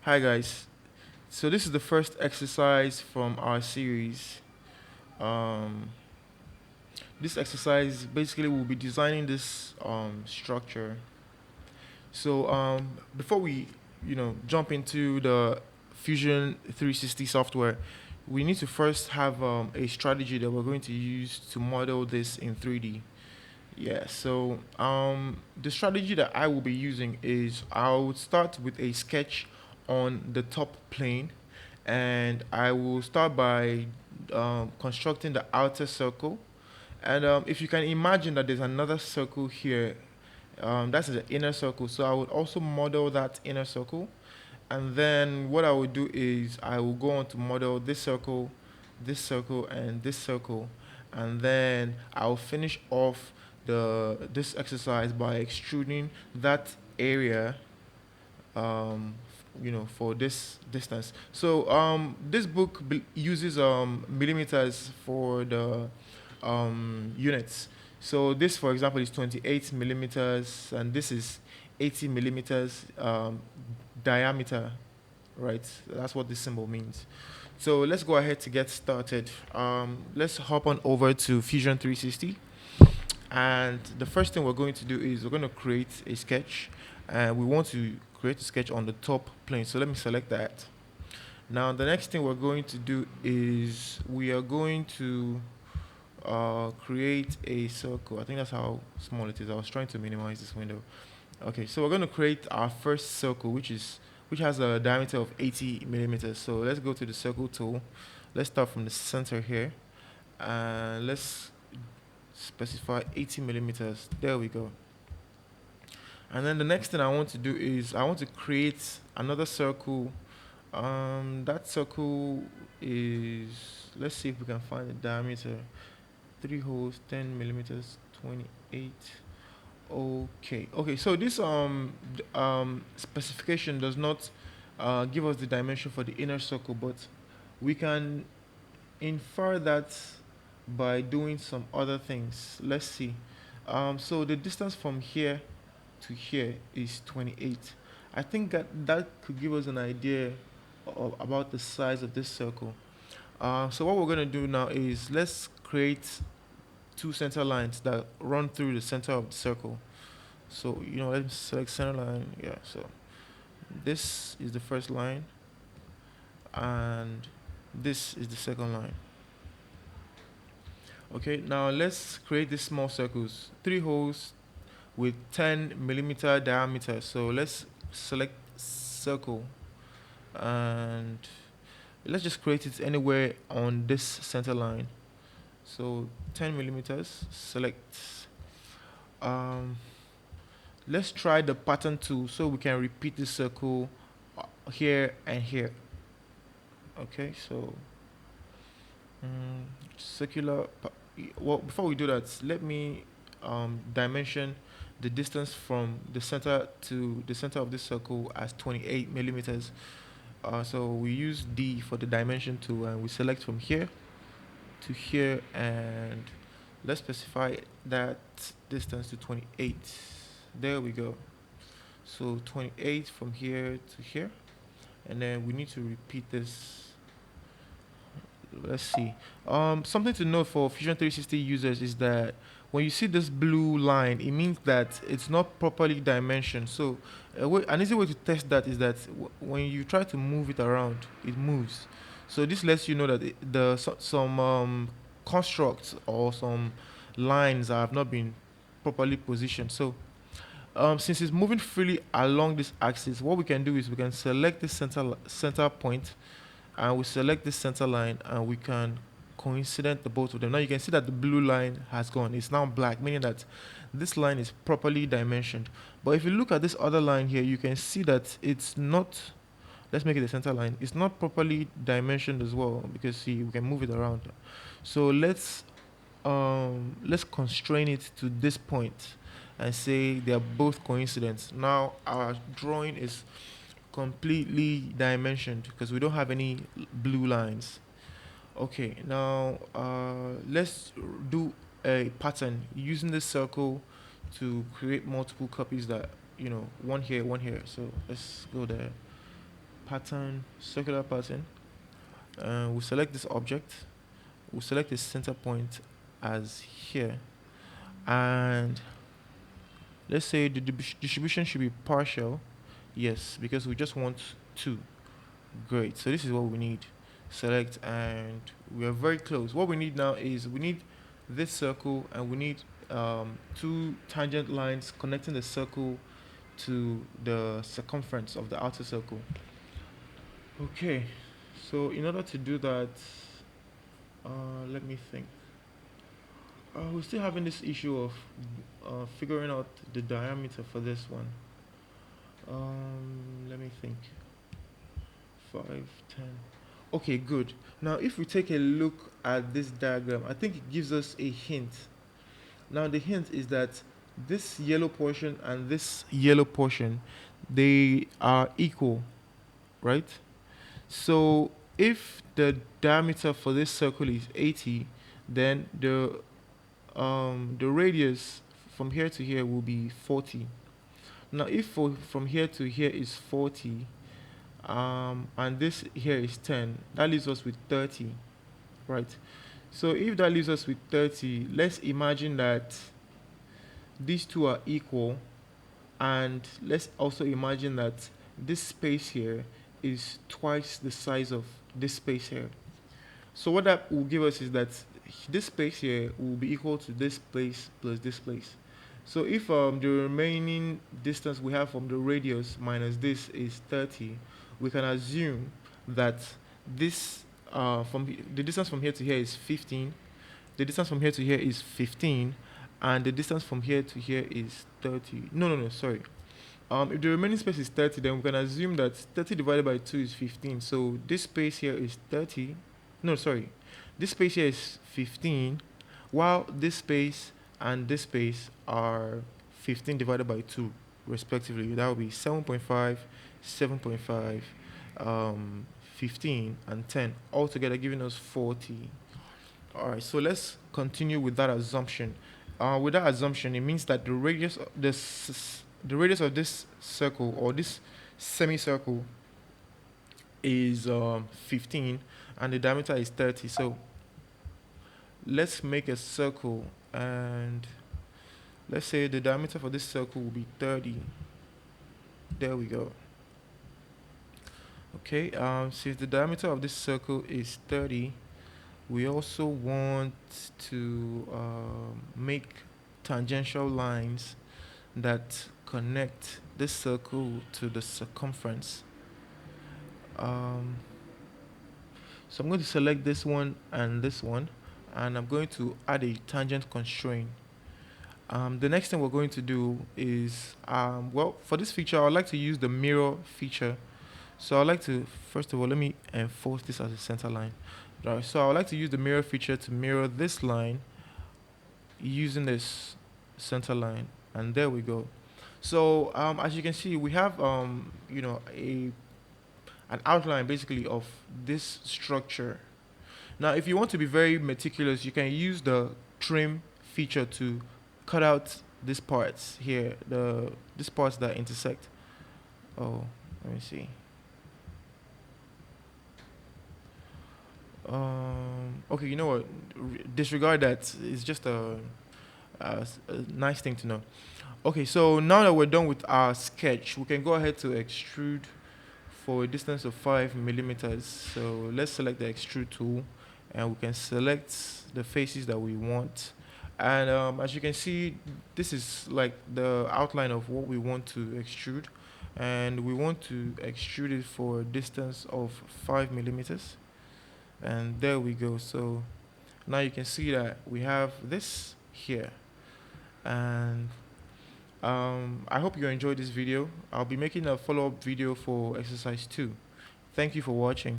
Hi guys. So this is the first exercise from our series. Um, this exercise basically will be designing this structure. So before we jump into the Fusion 360 software, we need to first have a strategy that we're going to use to model this in 3D. Yeah. So the strategy that I will be using is I would start with a sketch on the top plane, and I will start by constructing the outer circle. And if you can imagine that there's another circle here, that's the inner circle. So I would also model that inner circle. And then what I will do is I will go on to model this circle, and this circle. And then I'll finish off this exercise by extruding that area for this distance. So this book uses millimeters for the units. So this, for example, is 28 millimeters, and this is 80 millimeters diameter, right? That's what this symbol means. So let's go ahead to get started. Let's hop on over to Fusion 360. And the first thing we're going to do is we're going to create a sketch, and we want to create a sketch on the top plane. So let me select that. Now the next thing we're going to do is we are going to create a circle. I think that's how small it is. I was trying to minimize this window. Okay, so we're going to create our first circle, which has a diameter of 80 millimeters. So let's go to the circle tool. Let's start from the center here, and let's specify 80 millimeters. There we go. And then the next thing I want to do is I want to create another circle. That circle is, let's see if we can find the diameter. 3 holes, 10 millimeters, 28. Okay. So this specification does not give us the dimension for the inner circle, but we can infer that by doing some other things. Let's see. So the distance from here to here is 28. I think that could give us an idea about the size of this circle. So what we're going to do now is let's create two center lines that run through the center of the circle. So let's select center line. Yeah. So this is the first line, and this is the second line. Okay. Now let's create these small circles. 3 holes with 10 millimeter diameter. So let's select circle, and let's just create it anywhere on this center line. So 10 millimeters, select. Um, let's try the pattern tool so we can repeat the circle here and here. Okay, so circular. Well, before we do that, let me dimension the distance from the center to the center of this circle as 28 millimeters. So we use D for the dimension tool, and we select from here to here, and let's specify that distance to 28. There we go. So 28 from here to here, and then we need to repeat this. Let's see. Something to note for Fusion 360 users is that when you see this blue line, it means that it's not properly dimensioned. So an easy way to test that is that when you try to move it around, it moves. So this lets you know that some constructs or some lines have not been properly positioned. So since it's moving freely along this axis, what we can do is we can select the center point, and we select this center line, and we can coincident the both of them. Now you can see that the blue line has gone. It's now black, meaning that this line is properly dimensioned. But if you look at this other line here, you can see that it's not. Let's make it the center line. It's not properly dimensioned as well, because see, we can move it around. So let's constrain it to this point and say they are both coincident. Now our drawing is completely dimensioned because we don't have any blue lines. Okay, now let's do a pattern using this circle to create multiple copies that, one here, one here. So let's go there. pattern, circular pattern. We'll select this object. We'll select the center point as here, and let's say the distribution should be partial. Yes, because we just want two. Great. So this is what we need. Select, and we are very close. What we need now is we need this circle, and we need two tangent lines connecting the circle to the circumference of the outer circle. Okay. So in order to do that, let me think. We're still having this issue of figuring out the diameter for this one. Let me think. 5, 10. Okay, good. Now, if we take a look at this diagram, I think it gives us a hint. Now, the hint is that this yellow portion and this yellow portion, they are equal, right? So, if the diameter for this circle is 80, then the radius from here to here will be 40. Now, if from here to here is 40, and this here is 10, that leaves us with 30, right? So if that leaves us with 30, let's imagine that these two are equal, and let's also imagine that this space here is twice the size of this space here. So what that will give us is that this space here will be equal to this place plus this place. So if the remaining distance we have from the radius minus this is 30, we can assume that this the distance from here to here is 15, the distance from here to here is 15, and the distance from here to here is 30. No, sorry. If the remaining space is 30, then we can assume that 30 divided by 2 is 15. So this space here is 30. No, sorry. This space here is 15, while this space and this space are 15 divided by 2, respectively. That will be 7.5, 7.5, 15, and 10, altogether giving us 40. All right, so let's continue with that assumption. With that assumption, it means that the radius of the radius of this circle, or this semicircle, is 15, and the diameter is 30. So let's make a circle, and let's say the diameter for this circle will be 30. There we go. Okay, since the diameter of this circle is 30, we also want to make tangential lines that connect this circle to the circumference. So I'm going to select this one, and I'm going to add a tangent constraint. The next thing we're going to do is, well, for this feature, I'd like to use the mirror feature. So I'd like to, first of all, let me enforce this as a center line. Right, so I'd like to use the mirror feature to mirror this line using this center line, and there we go. So as you can see, we have an outline basically of this structure. Now, if you want to be very meticulous, you can use the trim feature to cut out these parts here, these parts that intersect. Oh, let me see. Okay, you know what? Disregard that. It's just a nice thing to know. Okay, so now that we're done with our sketch, we can go ahead to extrude for a distance of 5 millimeters. So let's select the extrude tool, and we can select the faces that we want. And as you can see, this is like the outline of what we want to extrude, and we want to extrude it for a distance of 5 millimeters. And there we go. So now you can see that we have this here, and I hope you enjoyed this video. I'll be making a follow-up video for exercise 2. Thank you for watching.